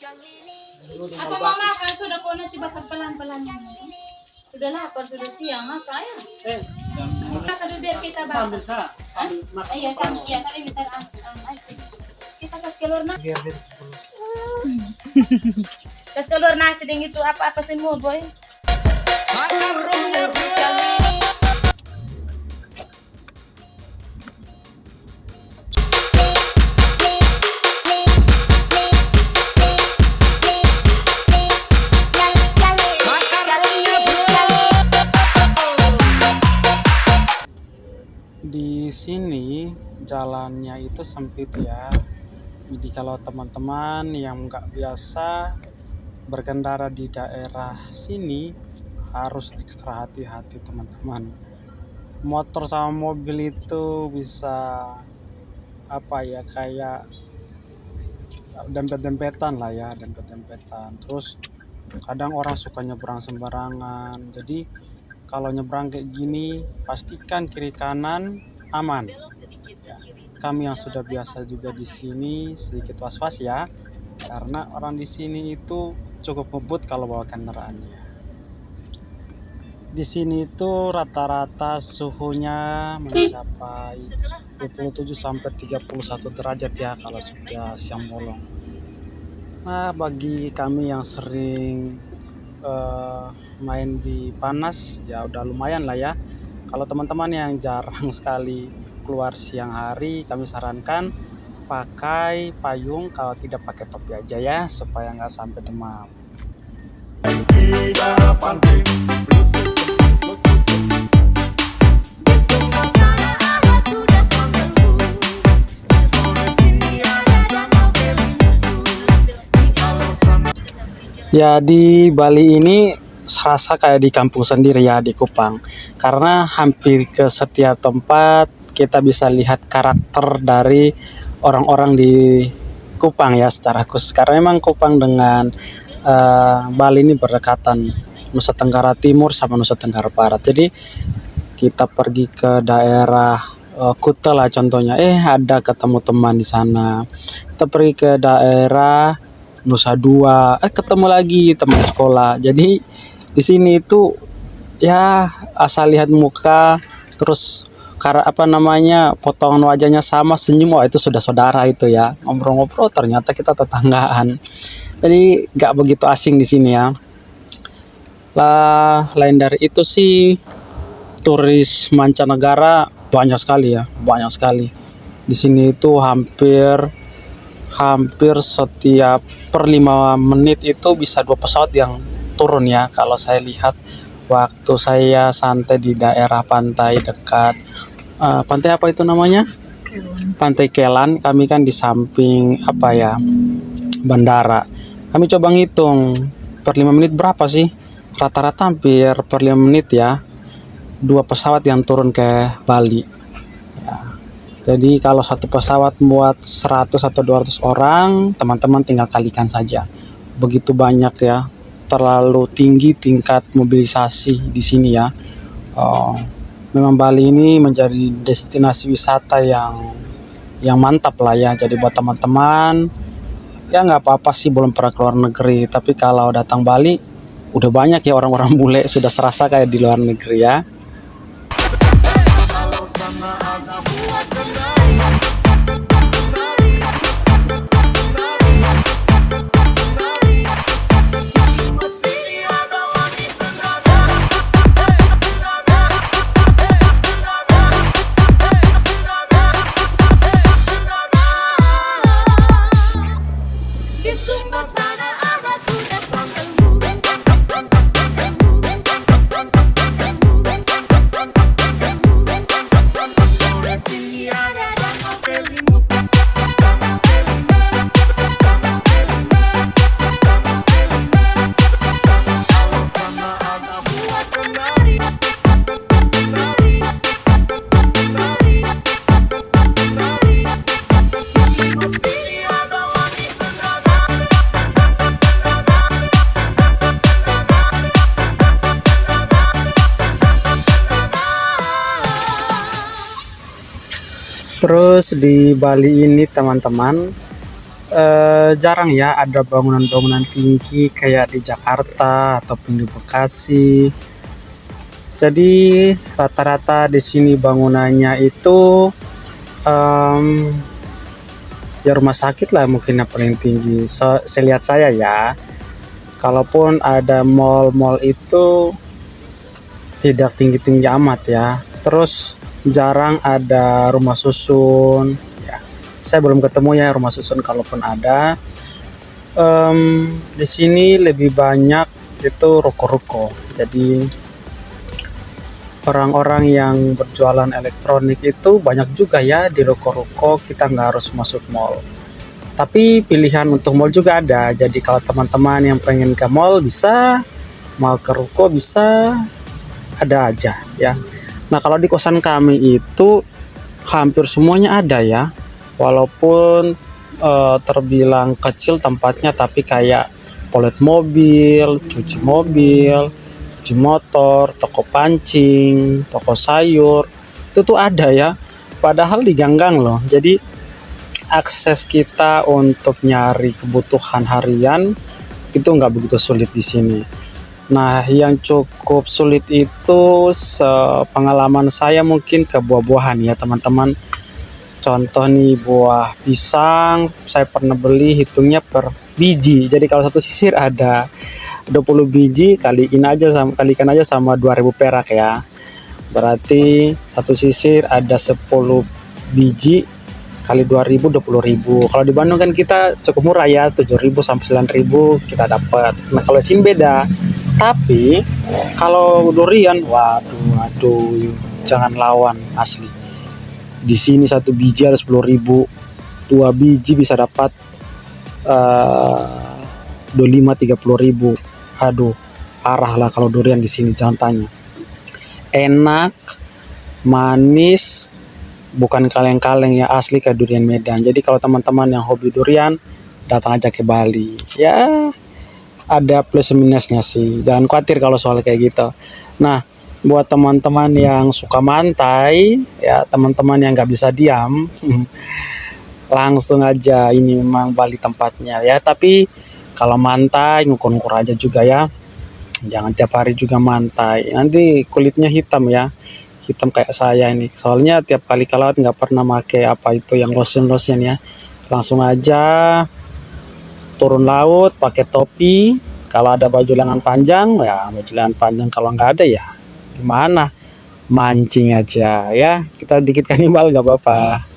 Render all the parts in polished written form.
Apa mau makan? Sudah kau nanti bakal pelan-pelan. Sudah lapar, sudah siang, makan ya. Makan dulu biar kita bakal. Sambil makan. Iya, sambil iya kan ini kita kasih keluar nasi. Kasih keluar nasi dengan itu apa-apa semua, boy. Di sini jalannya itu sempit ya. Jadi kalau teman-teman yang nggak biasa berkendara di daerah sini harus ekstra hati-hati teman-teman. Motor sama mobil itu bisa apa ya, kayak dempet-dempetan lah ya, dempet-dempetan. Terus kadang orang suka nyebrang sembarangan. Jadi kalau nyebrang kayak gini pastikan kiri kanan aman. Ya, kami yang sudah biasa juga di sini sedikit was-was ya, karena orang di sini itu cukup ngebut kalau bawa kendaraannya. Di sini itu rata-rata suhunya mencapai 27 sampai 31 derajat ya kalau sudah siang bolong. Nah, bagi kami yang sering main di panas ya udah lumayan lah ya. Kalau teman-teman yang jarang sekali keluar siang hari, kami sarankan pakai payung, kalau tidak pakai topi aja ya, supaya nggak sampai demam. Ya, di Bali ini serasa kayak di kampung sendiri ya, di Kupang. Karena hampir ke setiap tempat kita bisa lihat karakter dari orang-orang di Kupang ya secara khusus. Karena memang Kupang dengan Bali ini berdekatan, Nusa Tenggara Timur sama Nusa Tenggara Barat. Jadi kita pergi ke daerah Kuta lah contohnya, ada ketemu teman di sana. Kita pergi ke daerah Nusa Dua, ketemu lagi teman sekolah. Jadi di sini itu ya asal lihat muka, terus potongan wajahnya sama, senyum, itu sudah saudara itu ya. Ngobrol-ngobrol ternyata kita tetanggaan. Jadi nggak begitu asing di sini ya. Lah, lain dari itu sih turis mancanegara banyak sekali ya, banyak sekali. Di sini itu hampir setiap per 5 menit itu bisa 2 pesawat yang turun ya. Kalau saya lihat waktu saya santai di daerah pantai dekat pantai apa itu namanya? Pantai Kelan. Kami kan di samping bandara. Kami coba ngitung per 5 menit berapa sih? Rata-rata hampir per 5 menit ya, 2 pesawat yang turun ke Bali. Jadi kalau satu pesawat muat 100 atau 200 orang, teman-teman tinggal kalikan saja. Begitu banyak ya, terlalu tinggi tingkat mobilisasi di sini ya. Memang Bali ini menjadi destinasi wisata yang mantap lah ya. Jadi buat teman-teman, ya nggak apa-apa sih belum pernah keluar negeri, tapi kalau datang Bali, udah banyak ya orang-orang bule, sudah serasa kayak di luar negeri ya. Terus di Bali ini teman-teman, jarang ya ada bangunan-bangunan tinggi kayak di Jakarta ataupun di Bekasi. Jadi rata-rata di sini bangunannya itu em, ya rumah sakit lah mungkin yang paling tinggi. Selihat saya ya, kalaupun ada mall-mall itu tidak tinggi-tinggi amat ya. Terus jarang ada rumah susun. Ya, saya belum ketemu ya rumah susun kalaupun ada. Di sini lebih banyak itu ruko-ruko. Jadi orang-orang yang berjualan elektronik itu banyak juga ya di ruko-ruko. Kita nggak harus masuk mall. Tapi pilihan untuk mall juga ada. Jadi kalau teman-teman yang pengen ke mall bisa, mau ke ruko bisa, ada aja ya. Nah kalau di kosan kami itu hampir semuanya ada ya. Walaupun terbilang kecil tempatnya, tapi kayak polet mobil, cuci motor, toko pancing, toko sayur, itu tuh ada ya. Padahal di ganggang loh. Jadi akses kita untuk nyari kebutuhan harian itu nggak begitu sulit di sini. Nah, yang cukup sulit itu pengalaman saya mungkin ke buah-buahan ya teman-teman. Contoh nih buah pisang, saya pernah beli hitungnya per biji. Jadi kalau satu sisir ada 20 biji, kalikan aja sama 2.000 perak ya. Berarti satu sisir ada 10 biji kali 2.000, 20.000. Kalau di Bandung kan kita cukup murah ya, 7.000 sampai 9.000 kita dapat. Nah, kalau sini beda. Tapi kalau durian, waduh, jangan lawan asli. Di sini satu biji ada 10.000, 2 biji bisa dapat 25-30.000. Aduh, parah lah kalau durian di sini, jangan tanya. Enak, manis, bukan kaleng-kaleng ya, asli kayak durian Medan. Jadi kalau teman-teman yang hobi durian, datang aja ke Bali. Ya, ada plus minusnya sih. Jangan khawatir kalau soal kayak gitu. Nah, buat teman-teman yang suka mantai, ya teman-teman yang nggak bisa diam, langsung aja. Ini memang Bali tempatnya ya. Tapi kalau mantai ngukur-ngukur aja juga ya. Jangan tiap hari juga mantai. Nanti kulitnya hitam ya. Hitam kayak saya ini. Soalnya tiap kali ke laut nggak pernah pakai apa itu yang lotion ya. Langsung aja turun laut pakai topi. Kalau ada baju lengan panjang ya baju lengan panjang, kalau nggak ada ya gimana, mancing aja ya, kita dikit kanibal nggak apa-apa.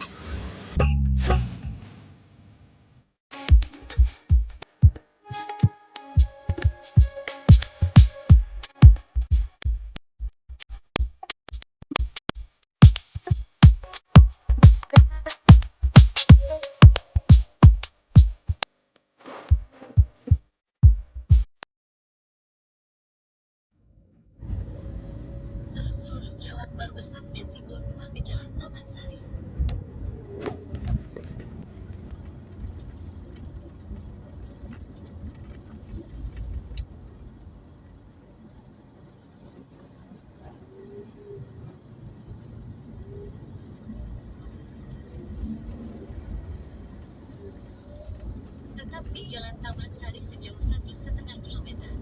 Tetap di Jalan Taman Sari sejauh 1,5 kilometer.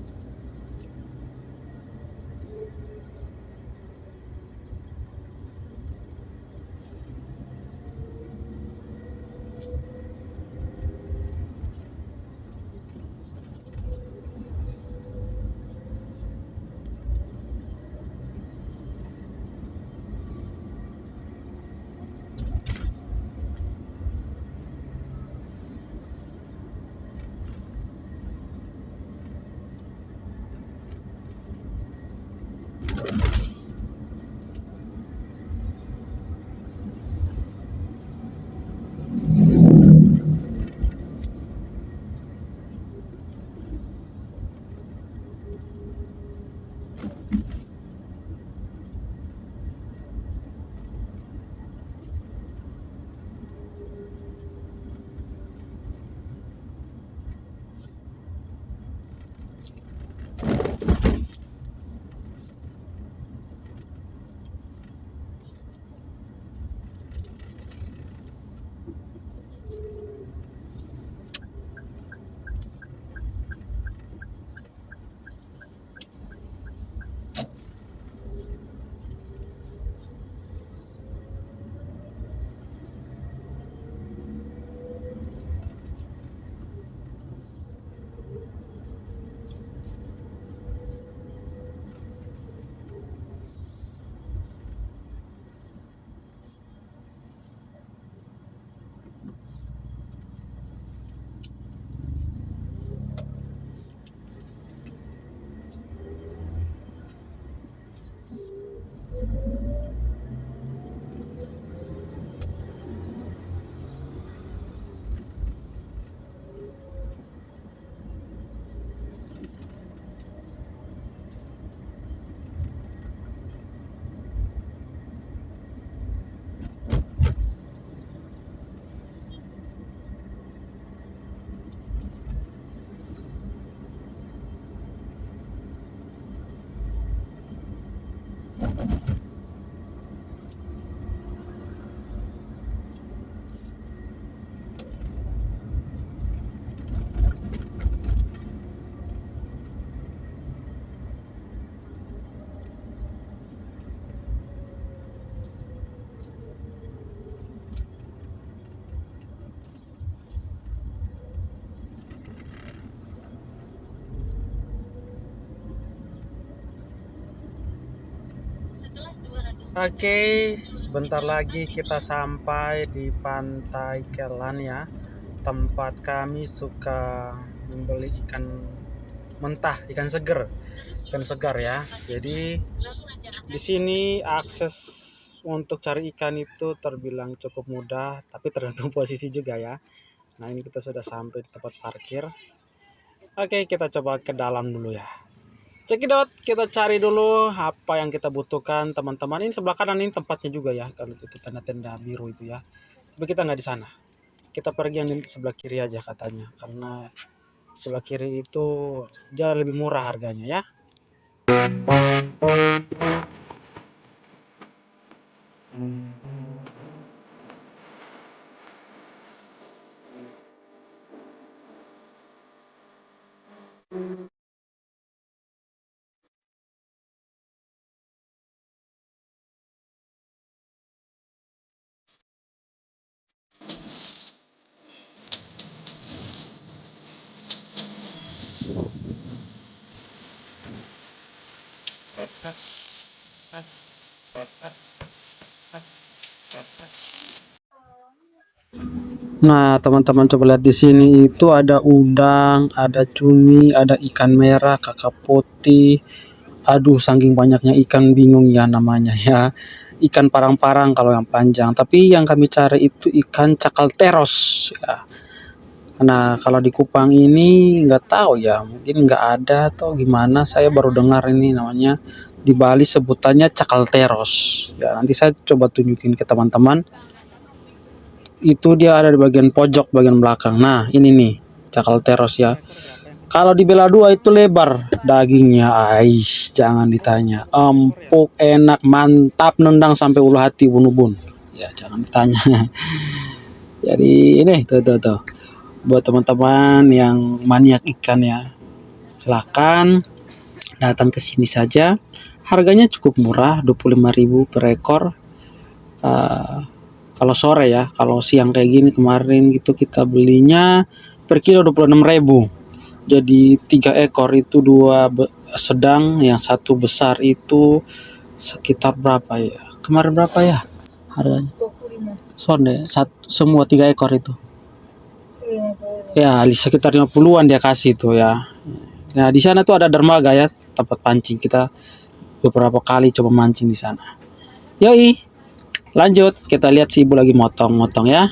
Oke, sebentar lagi kita sampai di Pantai Kelan ya. Tempat kami suka membeli ikan mentah, ikan segar ya. Jadi di sini akses untuk cari ikan itu terbilang cukup mudah, tapi tergantung posisi juga ya. Nah, ini kita sudah sampai di tempat parkir. Oke, kita coba ke dalam dulu ya. Cekidot, kita cari dulu apa yang kita butuhkan teman-teman. Ini sebelah kanan ini tempatnya juga ya, kalau itu tenda-tenda biru itu ya. Tapi kita nggak di sana. Kita pergi yang di sebelah kiri aja katanya, karena sebelah kiri itu dia lebih murah harganya ya. Nah, teman-teman coba lihat di sini itu ada udang, ada cumi, ada ikan merah, kakap putih. Aduh, saking banyaknya ikan bingung ya namanya ya. Ikan parang-parang kalau yang panjang. Tapi yang kami cari itu ikan cakal teros ya. Nah, kalau di Kupang ini nggak tahu ya, mungkin nggak ada atau gimana. Saya baru dengar ini namanya di Bali sebutannya cakal teros. Ya, nanti saya coba tunjukin ke teman-teman. Itu dia ada di bagian pojok bagian belakang. Nah, ini nih cakal teros ya. Kalau di Bela 2 itu lebar dagingnya, ais jangan ditanya. Empuk, enak, mantap, nendang sampai ulu hati ubun-ubun. Ya jangan ditanya. Jadi ini tuh. Buat teman-teman yang maniak ikan ya, silakan datang ke sini saja. Harganya cukup murah, 25.000 per ekor. Kalau sore ya, kalau siang kayak gini kemarin gitu kita belinya per kilo 26.000. Jadi 3 ekor itu sedang, yang satu besar itu sekitar berapa ya? Kemarin berapa ya harganya? 25. Sonde, semua 3 ekor itu. Ya, sekitar 50-an dia kasih tuh ya. Nah, di sana tuh ada dermaga ya, tempat pancing. Kita beberapa kali coba mancing di sana. Yoi. Lanjut, kita lihat si ibu lagi motong-motong ya.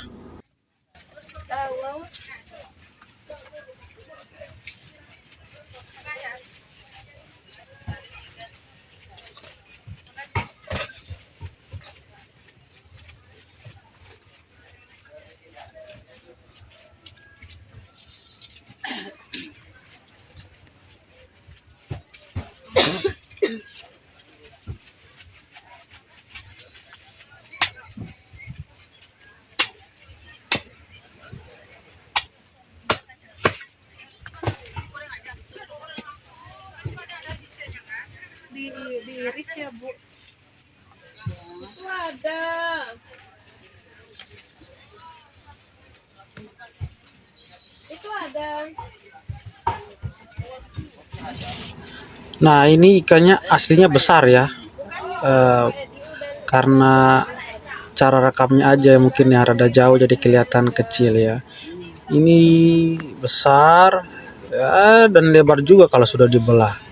Diiris ya, Bu. Itu ada. Itu ada. Nah, ini ikannya aslinya besar ya. Karena cara rekamnya aja mungkin yang rada jauh jadi kelihatan kecil ya. Ini besar ya, dan lebar juga kalau sudah dibelah.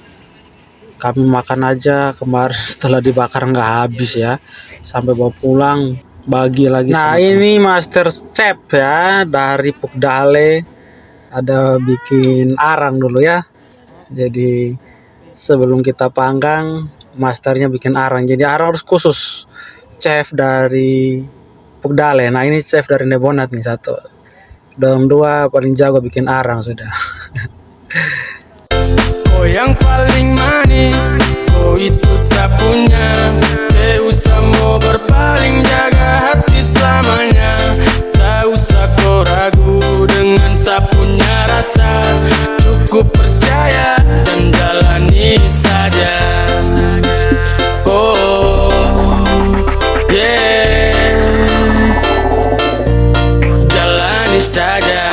Kami makan aja kemarin setelah dibakar nggak habis ya, sampai bawa pulang bagi lagi. Nah, ini Master Chef ya dari Pugdale, ada bikin arang dulu ya. Jadi sebelum kita panggang, masternya bikin arang. Jadi arang harus khusus. Chef dari Pugdale. Nah, ini chef dari Nebonat nih satu. Dong dua paling jago bikin arang sudah. Oh yang paling manis, oh itu sapunya. Tak usah mau berpaling, jaga hati selamanya. Tak usah kau ragu dengan sapunya rasa. Cukup percaya dan jalani saja. Oh yeah, jalani saja.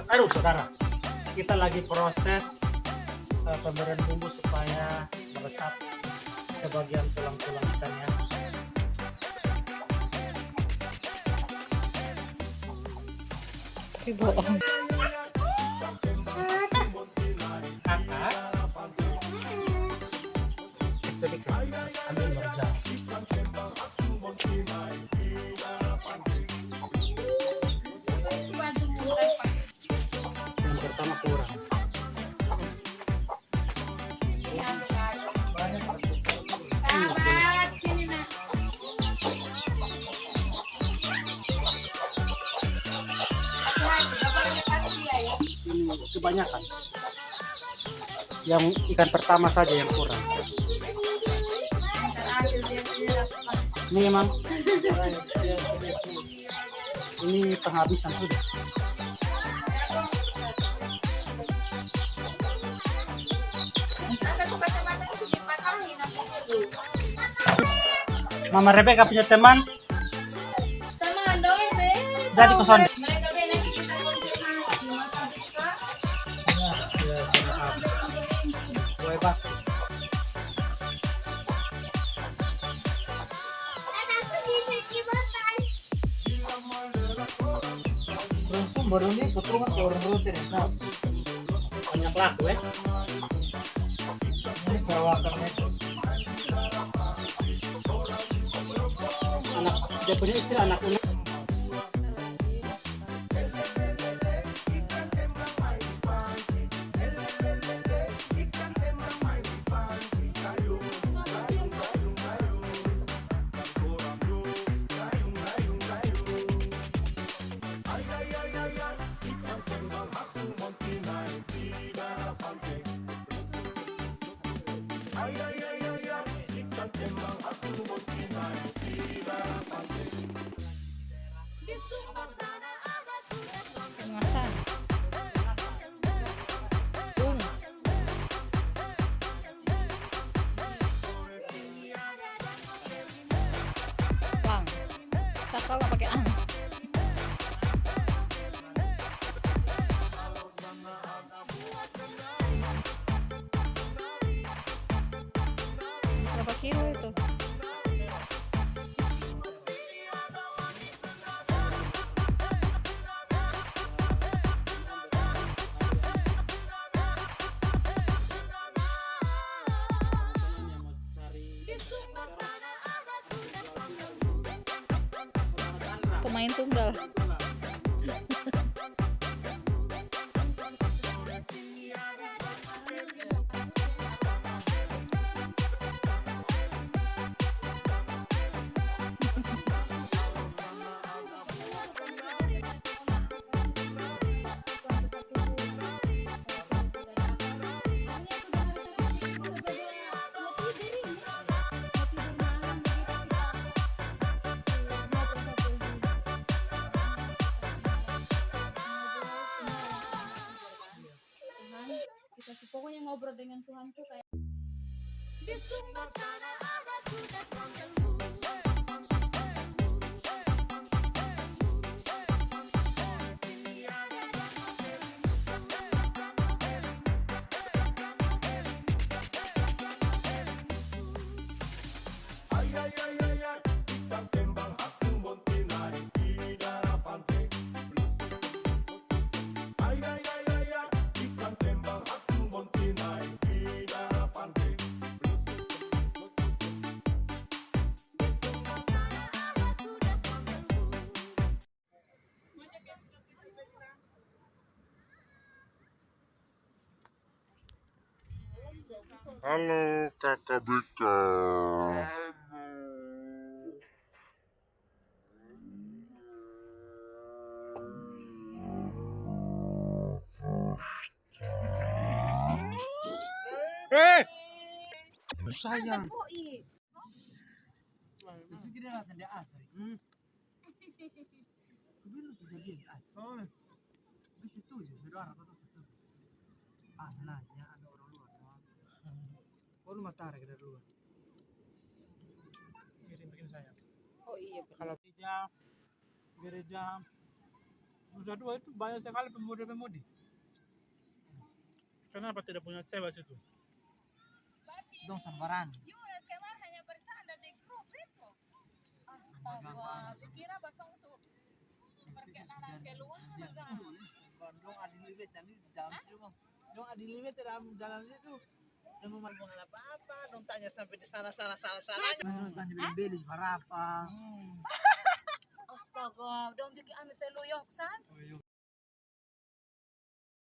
Aduh saudara, kita lagi proses pemberian bumbu supaya meresap ke bagian tulang-tulang ikannya. Bohong. Kakak, estetik ambil merjam. Yang pertama kurang. Sahabat, sini nak. Hati-hati, gak boleh dekat dia ya. Ini kebanyakan. Yang ikan pertama saja yang kurang. Terakhir dia sini lakukan. Ini memang ini penghabisan sudah. Ada tuh kacamata itu dipatahin aku dulu. Mama Rebecca punya teman Sama doi be. jadi kosan. Mereka be nanti kita konfirmasi masa buka. Ya, sama Boy Pak. Langsung baru ini keturungan ke orang dulu Teresa. Banyak laku ya. Ini bawakannya. Anak dia punya istri anak unik. Pengasan. Bung. Bang. Sakal nggak pakai ang. Berapa kilo itu? Pemain tunggal. Pokoknya ngobrol dengan Tuhan tuh kayak Halo kakak Bika. Sayang. Pikir dia akan dia asri. Kebilu sudah dia asri. Oh, di situ aja saudara kata situ. Ah, nah, ya ada orang luar. Oh, lu matahari dari luar. Bikin saya. oh iya Kalau gereja Nusa Dua itu banyak sekali pemudi-pemudi. Kenapa tidak punya cewek situ? Dong sambaran. Yunus kemarin hanya bercanda di grup itu. Astaga, dikira basong su. Perkenalan keluar enggak? Dong ada limit tadi dalam situ bang. Dong ada limit dalam situ. Dong mau ngomong apa-apa. Dong tanya sampai di sana. Dong tanya beli berapa. Astaga, dong bikin ame seluyok san.